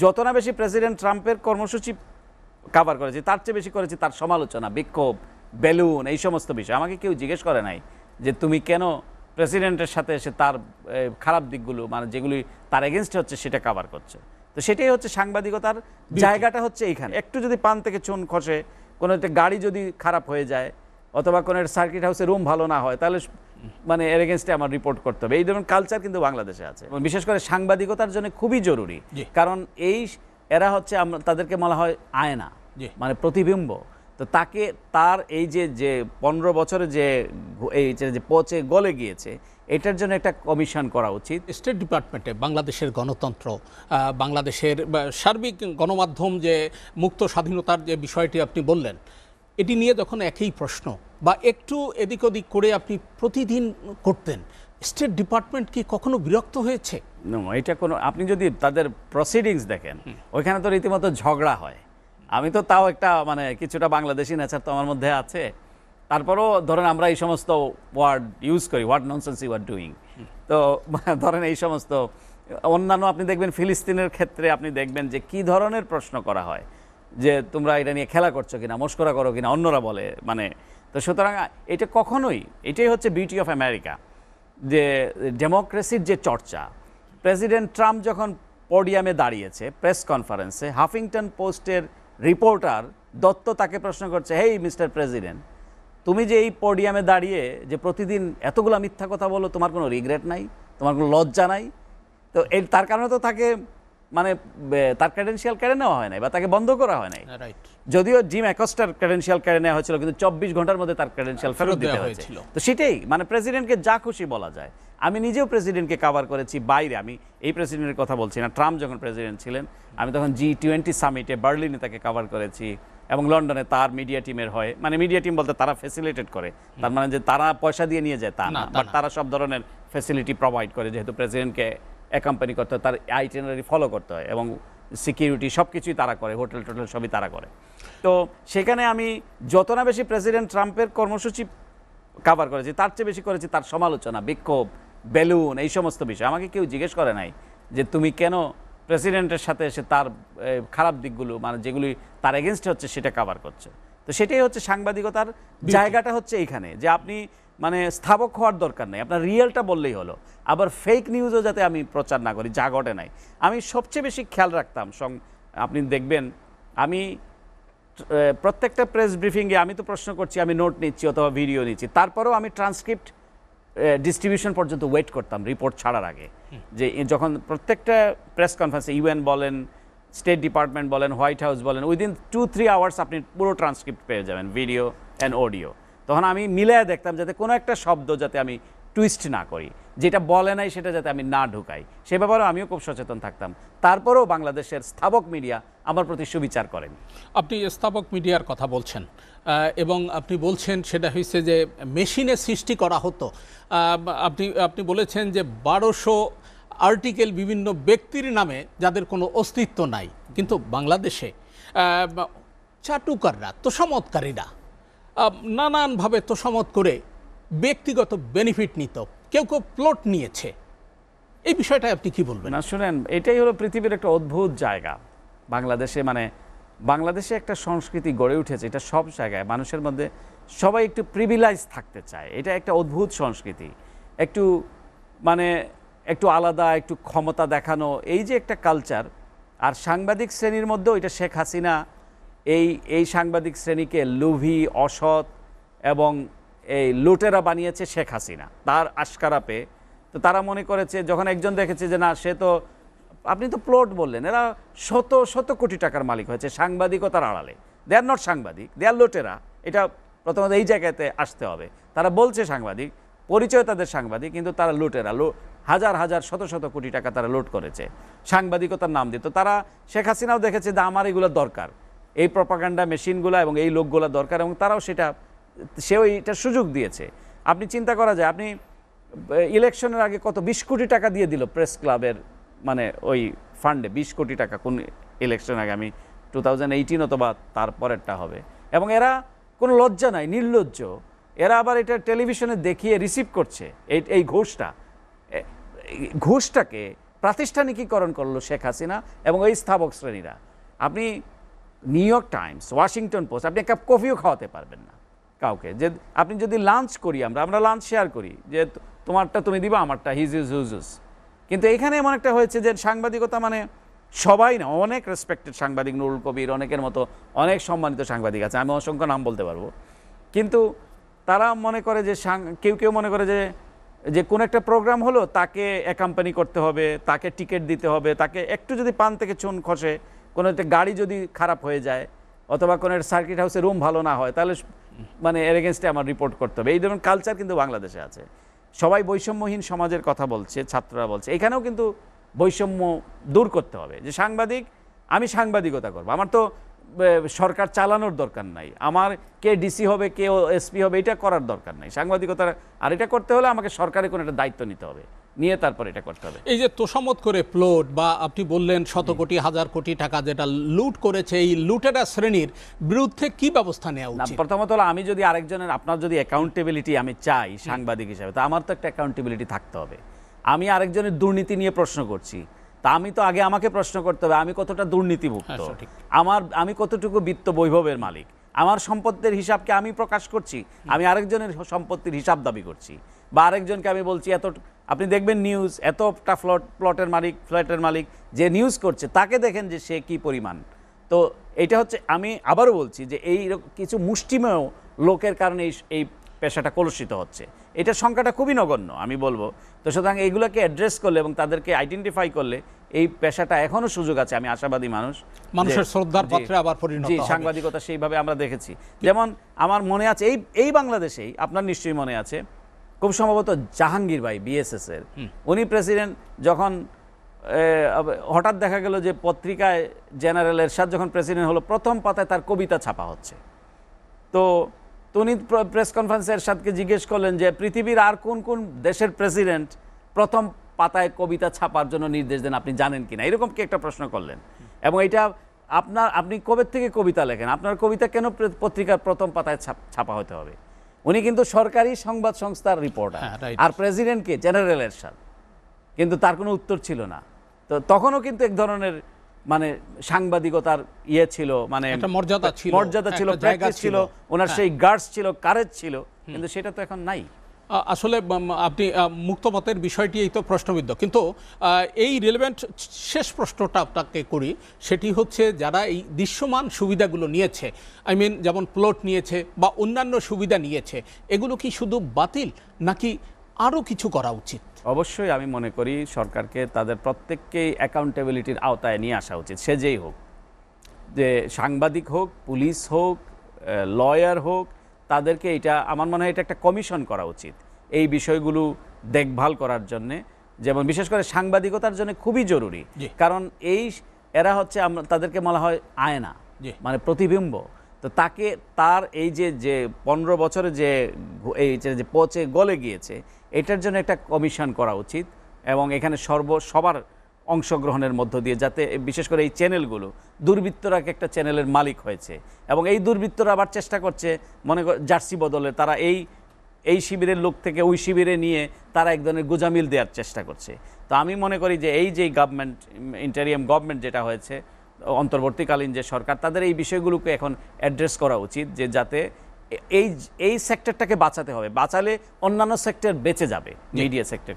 যত না বেশি প্রেসিডেন্ট ট্রাম্পের কর্মসূচি কভার করেছি তার চেয়ে বেশি করেছি তার সমালোচনা, বিক্ষোভ, বেলুন, এই সমস্ত বিষয়। আমাকে কেউ জিজ্ঞেস করে নাই যে তুমি কেন প্রেসিডেন্টের সাথে এসে তার খারাপ দিকগুলো, মানে যেগুলি তার এগেনস্টে হচ্ছে, সেটা কভার করছে। তো সেটাই হচ্ছে সাংবাদিকতার জায়গাটা, হচ্ছে এইখানে। একটু যদি পান থেকে চুন খসে, কোনো একটা গাড়ি যদি খারাপ হয়ে যায়, অথবা কোনো সার্কিট হাউসে রুম ভালো না হয়, তাহলে মানে এর এগেনস্টে আমার রিপোর্ট করতে হবে। এই ধরনের কালচার কিন্তু বাংলাদেশে আছে, বিশেষ করে সাংবাদিকতার জন্য খুবই জরুরি। কারণ এরা হচ্ছে তাদেরকে বলা হয় আয়না, মানে প্রতিবিম্ব। তো তাকে তার এই যে 15 বছরে যে পচে গলে গিয়েছে, এটার জন্য একটা কমিশন করা উচিত। স্টেট ডিপার্টমেন্টে বাংলাদেশের গণতন্ত্র, বাংলাদেশের সার্বিক গণমাধ্যম, যে মুক্ত স্বাধীনতার যে বিষয়টি আপনি বললেন, এটি নিয়ে যখন একই প্রশ্ন বা একটু এদিক ওদিক করে আপনি প্রতিদিন করতেন, স্টেট ডিপার্টমেন্ট কি কখনো বিরক্ত হয়েছে? এটা কোনো, আপনি যদি তাদের প্রসিডিংস দেখেন, ওইখানে তো রীতিমতো ঝগড়া হয়। আমি তো তাও একটা মানে কিছুটা বাংলাদেশি নেচার তো আমার মধ্যে আছে। তারপরও ধরেন আমরা এই সমস্ত ওয়ার্ড ইউজ করি, what nonsense you are doing. তো ধরেন এই সমস্ত অন্যান্য, আপনি দেখবেন ফিলিস্তিনের ক্ষেত্রে আপনি দেখবেন যে কি ধরনের প্রশ্ন করা হয়, যে তোমরা এটা নিয়ে খেলা করছো কিনা, মস্করা করো কিনা, অন্যরা বলে। মানে তো সুতরাং এটা কখনোই, এটাই হচ্ছে বিউটি অফ আমেরিকা, যে ডেমোক্রেসির যে চর্চা। প্রেসিডেন্ট ট্রাম্প যখন পোডিয়ামে দাঁড়িয়েছে প্রেস কনফারেন্সে, হাফিংটন পোস্টের রিপোর্টার দত্ত তাকে প্রশ্ন করছে, হেই মিস্টার প্রেসিডেন্ট, তুমি যে এই পোডিয়ামে দাঁড়িয়ে যে প্রতিদিন এতগুলো মিথ্যা কথা বলো, তোমার কোনো রিগ্রেট নাই, তোমার কোনো লজ্জা নাই? তো তার কারণে তো তাকে মানে তার ক্রেডেনশিয়াল কেড়ে নেওয়া হয় নাই, বা তাকে বন্ধ করা হয় নাই। যদিও জিম অ্যাকস্টার ক্রেডেনশিয়াল কেড়ে নেওয়া হয়েছিল, কিন্তু 24 ঘন্টার মধ্যে তার ক্রেডেনশিয়াল ফেরত দিতে হয়েছিল। তো সেটাই, মানে প্রেসিডেন্টকে যা খুশি বলা যায়। আমি নিজেও প্রেসিডেন্টকে কভার করেছি বাইরে, আমি এই প্রেসিডেন্টের কথা বলছি না, ট্রাম্প যখন প্রেসিডেন্ট ছিলেন, আমি তখন G20 সামিটে বার্লিনে তাকে কভার করেছি, এবং লন্ডনে তার মিডিয়া টিমের হয়, মানে মিডিয়া টিম বলতে তারা ফ্যাসিলিটেট করে, তার মানে যে তারা পয়সা দিয়ে নিয়ে যায় তা না, বাট তারা সব ধরনের ফ্যাসিলিটি প্রোভাইড করে, যেহেতু প্রেসিডেন্টকে অ্যাকম্পানি করতে হয়, তার আইটিনারি ফলো করতে হয়, এবং সিকিউরিটি সব কিছুই তারা করে, হোটেল টোটেল সবই তারা করে। তো সেখানে আমি যত না বেশি প্রেসিডেন্ট ট্রাম্পের কর্মসূচি কভার করেছি তার চেয়ে বেশি করেছি তার সমালোচনা, বিক্ষোভ, বেলুন, এই সমস্ত বিষয়। আমাকে কেউ জিজ্ঞেস করে নাই যে তুমি কেন প্রেসিডেন্টের সাথে এসে তার খারাপ দিকগুলো, মানে যেগুলি তার এগেনস্টে হচ্ছে, সেটা কভার করছে। তো সেটাই হচ্ছে সাংবাদিকতার জায়গাটা, হচ্ছে এইখানে, যে আপনি মানে স্থাবক হওয়ার দরকার নেই, আপনার রিয়েলটা বললেই হলো। আবার ফেক নিউজও যাতে আমি প্রচার না করি, যা ঘটে নাই। আমি সবচেয়ে বেশি খেয়াল রাখতাম, আপনি দেখবেন আমি প্রত্যেকটা প্রেস ব্রিফিংয়ে আমি তো প্রশ্ন করছি, আমি নোট নিচ্ছি অথবা ভিডিও নিচ্ছি, তারপরেও আমি ট্রান্সক্রিপ্ট ডিস্ট্রিবিউশন পর্যন্ত ওয়েট করতাম রিপোর্ট ছাড়ার আগে। যে যখন প্রত্যেকটা প্রেস কনফারেন্সে, ইউএন বলেন, স্টেট ডিপার্টমেন্ট বলেন, হোয়াইট হাউস বলেন, উইদিন 2-3 আওয়ার্স আপনি পুরো ট্রান্সক্রিপ্ট পেয়ে যাবেন, ভিডিও অ্যান্ড অডিও। তখন আমি মিলিয়ে দেখতাম যাতে কোনো একটা শব্দ যাতে আমি টুইস্ট না করি, যেটা বলে নাই সেটা যাতে আমি না ঢুকাই, সে ব্যাপারেও আমিও খুব সচেতন থাকতাম। তারপরেও বাংলাদেশের স্থাবক মিডিয়া আমার প্রতি সুবিচার করেন। আপনি স্থাবক মিডিয়ার কথা বলছেন, এবং আপনি বলছেন সেটা হচ্ছে যে মেশিনে সৃষ্টি করা হতো। আপনি বলেছেন যে 1200 আর্টিকেল বিভিন্ন ব্যক্তির নামে, যাদের কোনো অস্তিত্ব নাই, কিন্তু বাংলাদেশে চাটুকাররা, তোষামতকারীরা নানানভাবে তোষামত করে ব্যক্তিগত বেনিফিট নিত, কেউ কেউ প্লট নিয়েছে। এই বিষয়টা আপনি কি বলবেন? না শুনেন, এটাই হলো পৃথিবীর একটা অদ্ভুত জায়গা বাংলাদেশে। মানে বাংলাদেশে একটা সংস্কৃতি গড়ে উঠেছে, এটা সব জায়গায় মানুষের মধ্যে সবাই একটু প্রিভিলাইজ থাকতে চায়। এটা একটা অদ্ভুত সংস্কৃতি, একটু মানে একটু আলাদা, একটু ক্ষমতা দেখানো, এই যে একটা কালচার। আর সাংবাদিক শ্রেণীর মধ্যেও এটা শেখ হাসিনা এই সাংবাদিক শ্রেণীকে লোভী, অসৎ এবং এই লুটেরা বানিয়েছে শেখ হাসিনা তার আশকারা পেয়ে। তো তারা মনে করেছে, যখন একজন দেখেছে যে না, সে তো, আপনি তো প্লট বললেন, এরা শত শত কোটি টাকার মালিক হয়েছে সাংবাদিকতার আড়ালে। দে আর নট সাংবাদিক, দে আর লুটেরা। এটা প্রথমত এই জায়গাতে আসতে হবে। তারা বলছে সাংবাদিক, পরিচয় তাদের সাংবাদিক, কিন্তু তারা লুটেরা। হাজার হাজার শত শত কোটি টাকা তারা লুট করেছে সাংবাদিকতার নাম দিয়ে। তো তারা, শেখ হাসিনাও দেখেছে যে আমার এগুলো দরকার, এই প্রপাগান্ডা মেশিনগুলো এবং এই লোকগুলো দরকার, এবং তারাও সেও এইটার সুযোগ দিয়েছে। আপনি চিন্তা করা যায়, আপনি ইলেকশনের আগে কত 20 কোটি টাকা দিয়ে দিল প্রেস ক্লাবের, মানে ওই ফান্ডে 20 কোটি টাকা। কোন ইলেকশন আগে, আমি 2018 অথবা তারপরেরটা হবে। এবং এরা কোনো লজ্জা নাই, নির্লজ্জ। এরা আবার এটা টেলিভিশনে দেখিয়ে রিসিভ করছে এই ঘুষটাকে প্রাতিষ্ঠানিকীকরণ করলো শেখ হাসিনা এবং ওই স্থাবক শ্রেণীরা। আপনি new York Times, Washington post, আপনি এক কাপ কফিও খাওয়াতে পারবেন না কাউকে। যে আপনি যদি লাঞ্চ করি, আমরা লাঞ্চ শেয়ার করি, যে তোমারটা তুমি দিবা, আমারটা হিজ ইউজ হুজুস। কিন্তু এখানে এমন একটা হয়েছে যে সাংবাদিকতা মানে সবাই না, অনেক রেসপেক্টেড সাংবাদিক, নুরুল কবির, অনেকের মতো অনেক সম্মানিত সাংবাদিক আছে, আমি অসংখ্য নাম বলতে পারবো। কিন্তু তারা মনে করে যে কেউ কেউ মনে করে যে কোন একটা প্রোগ্রাম হলো তাকে অ্যাকাম্পানি করতে হবে, তাকে টিকিট দিতে হবে, তাকে একটু যদি পান থেকে চুন খসে, কোনো একটা গাড়ি যদি খারাপ হয়ে যায় অথবা কোনো সার্কিট হাউসে রুম ভালো না হয়, তাহলে মানে এর এগেনস্টে আমার রিপোর্ট করতে হবে। এই ধরনের কালচার কিন্তু বাংলাদেশে আছে। সবাই বৈষম্যহীন সমাজের কথা বলছে, ছাত্ররা বলছে, এখানেও কিন্তু বৈষম্য দূর করতে হবে। যে সাংবাদিক, আমি সাংবাদিকতা করব, আমার তো সরকার চালানোর দরকার নাই, আমার কে ডিসি হবে কে এসপি হবে এটা করার দরকার নাই। সাংবাদিকতা আর এটা করতে হলে আমাকে সরকারের কোনো একটা দায়িত্ব নিতে হবে, নিয়ে তারপর এটা করতে হবে। এই যে তোষামত করে প্লট বা আপনি বললেন শত কোটি হাজার কোটি টাকা যেটা লুট করেছে, এই লুটেরা শ্রেণীর বিরুদ্ধে কি ব্যবস্থা নেওয়া উচিত? প্রথমত হলো, আমি যদি আরেকজনের, আপনার যদি অ্যাকাউন্টেবিলিটি আমি চাই সাংবাদিক হিসাবে, তা আমার তো একটা অ্যাকাউন্টেবিলিটি থাকতে হবে। আমি আরেকজনের দুর্নীতি নিয়ে প্রশ্ন করছি, তা আমি তো আগে আমাকে প্রশ্ন করতে হবে আমি কতটা দুর্নীতিভুক্ত, আমি কতটুকু বিত্ত বৈভবের মালিক, আমার সম্পত্তির হিসাবকে আমি প্রকাশ করছি, আমি আরেকজনের সম্পত্তির হিসাব দাবি করছি, বা আরেকজনকে আমি বলছি এত। আপনি দেখবেন নিউজ, এতটা প্লটের মালিক, ফ্ল্যাটের মালিক যে নিউজ করছে তাকে দেখেন যে সে কি পরিমাণ। তো এটা হচ্ছে, আমি আবারও বলছি যে এই কিছু মুষ্টিমেয় লোকের কারণে এই পেশাটা কলুষিত হচ্ছে। এটার সংখ্যাটা খুবই নগণ্য আমি বলবো। তো সুতরাং এইগুলোকে অ্যাড্রেস করলে এবং তাদেরকে আইডেন্টিফাই করলে এই পেশাটা এখনো সুযোগ আছে। আমি আশাবাদী মানুষের শ্রদ্ধার পাত্রে আবার পরিণত হবে। সাংবাদিকতা সেইভাবে আমরা দেখেছি। যেমন আমার মনে আছে এই বাংলাদেশেই, আপনার নিশ্চয়ই মনে আছে, খুব সম্ভবত জাহাঙ্গীর ভাই বিএসএস এর, উনি প্রেসিডেন্ট যখন হঠাৎ দেখা গেল যে পত্রিকায় জেনারেল এরশাদ যখন প্রেসিডেন্ট হলো, প্রথম পাতায় তার কবিতা ছাপা হচ্ছে। তো উনি প্রেস কনফারেন্সে এরশাদকে জিজ্ঞেস করলেন যে পৃথিবীর আর কোন কোন দেশের প্রেসিডেন্ট প্রথম পাতায় কবিতা ছাপার জন্য নির্দেশ দেন, আপনি জানেন কিনা, এরকম কি একটা প্রশ্ন করলেন। এবং এটা আপনি কবে থেকে কবিতা লেখেন, আপনার কবিতা কেন পত্রিকার প্রথম পাতায় ছাপা হতে হবে? উনি কিন্তু সরকারি সংবাদ সংস্থার রিপোর্টার, আর প্রেসিডেন্টকে জেনারেল এরশাদ, কিন্তু তার কোনো উত্তর ছিল না। তো তখনও কিন্তু এক ধরনের মানে সাংবাদিকতার ছিল, মানে মর্যাদা ছিল, প্র্যাকটিস ছিল, ওনার সেই গার্ডস ছিল, কারেজ ছিল, কিন্তু সেটা তো এখন নাই। আসলে আপনি মুক্তপথের বিষয়টি এই তো প্রশ্নবিদ্ধ, কিন্তু এই রিলেভেন্ট শেষ প্রশ্নটা আপনাকে করি, সেটি হচ্ছে যারা এই দৃশ্যমান সুবিধাগুলো নিয়েছে, যেমন প্লট নিয়েছে বা অন্যান্য সুবিধা নিয়েছে, এগুলো কি শুধু বাতিল নাকি আরও কিছু করা উচিত? অবশ্যই আমি মনে করি সরকারকে তাদের প্রত্যেককেই অ্যাকাউন্টেবিলিটির আওতায় নিয়ে আসা উচিত, সে যেই হোক, যে সাংবাদিক হোক, পুলিশ হোক, লয়ার হোক, তাদেরকে এটা, আমার মনে হয় এটা একটা কমিশন করা উচিত এই বিষয়গুলো দেখভাল করার জন্যে। যেমন বিশেষ করে সাংবাদিকতার জন্য খুবই জরুরি, কারণ এরা হচ্ছে তাদেরকে বলা হয় আয়না, মানে প্রতিবিম্ব। তো তার এই যে 15 বছরে যে পচে গলে গিয়েছে, এটার জন্য একটা কমিশন করা উচিত। এবং এখানে সবার অংশগ্রহণের মধ্য দিয়ে, যাতে বিশেষ করে এই চ্যানেলগুলো, দুর্বৃত্তরা একটা চ্যানেলের মালিক হয়েছে এবং এই দুর্বৃত্তরা আবার চেষ্টা করছে, মনে কর জার্সি বদলে তারা এই শিবিরের লোক থেকে ওই শিবিরে নিয়ে তারা এক ধরনের গোজামিল দেওয়ার চেষ্টা করছে। তো আমি মনে করি যে এই যে গভর্নমেন্ট, ইন্টারিয়াম গভর্নমেন্ট যেটা হয়েছে, অন্তর্বর্তীকালীন যে সরকার, তাদের এই বিষয়গুলোকে এখন অ্যাড্রেস করা উচিত, যে যাতে এই সেক্টরটাকে বাঁচাতে হবে, বাঁচালে অন্যান্য সেক্টর বেঁচে যাবে, মিডিয়া সেক্টর।